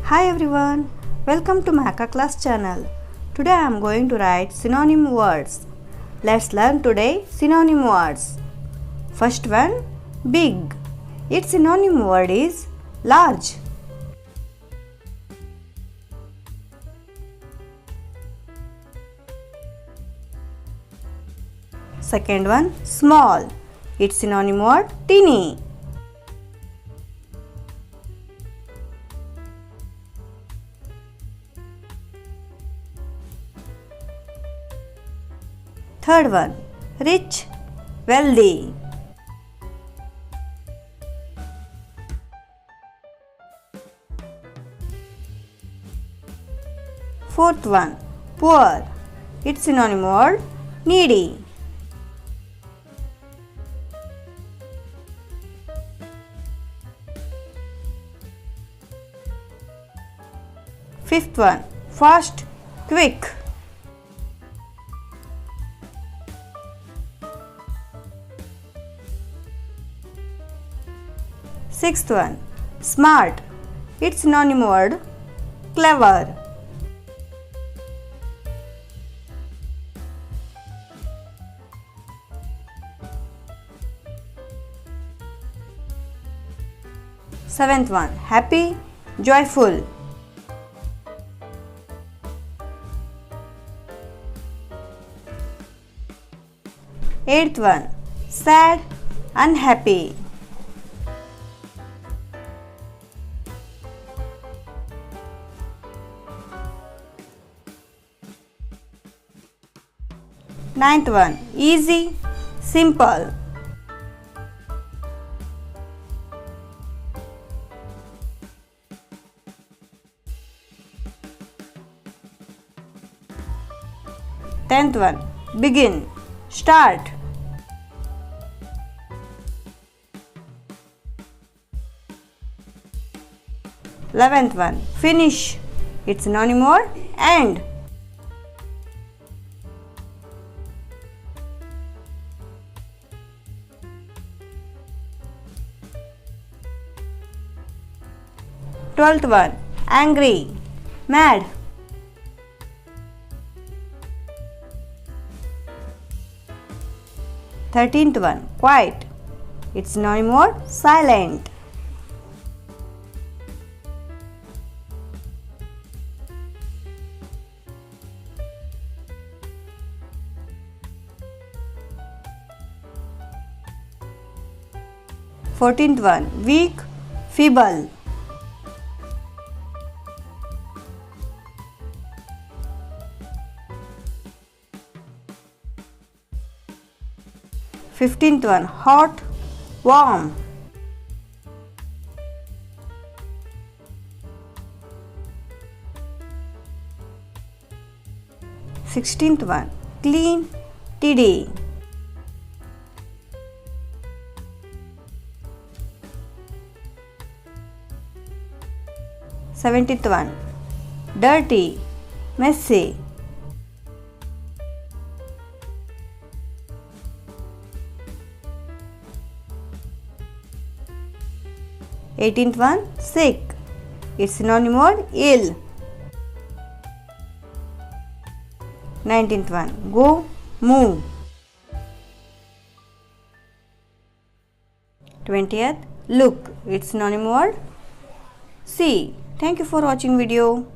Hi everyone, welcome to my Akka Class channel. Today I am going to write synonym words. Let's learn today synonym words. First one, big. Its synonym word is large. Second one, small. Its synonym word teeny. Third one, rich, wealthy. Fourth one, poor. Its synonym word needy. Fifth one, fast, quick. Sixth one, smart. Its synonym word clever. Seventh one, happy, joyful. Eighth one, sad, unhappy. Ninth one, easy, simple. Tenth one, begin, start. Eleventh one, finish. Its synonym word end. 12th one, angry, mad. 13th one, quiet. Its synonym word silent. 14th one, weak, feeble. 15th one, hot, warm. 16th one, clean, tidy. 17th one, dirty, messy. 18th one, sick. Its synonym word ill. 19th one, go, move. 20th, look. Its synonym word see. Thank you for watching video.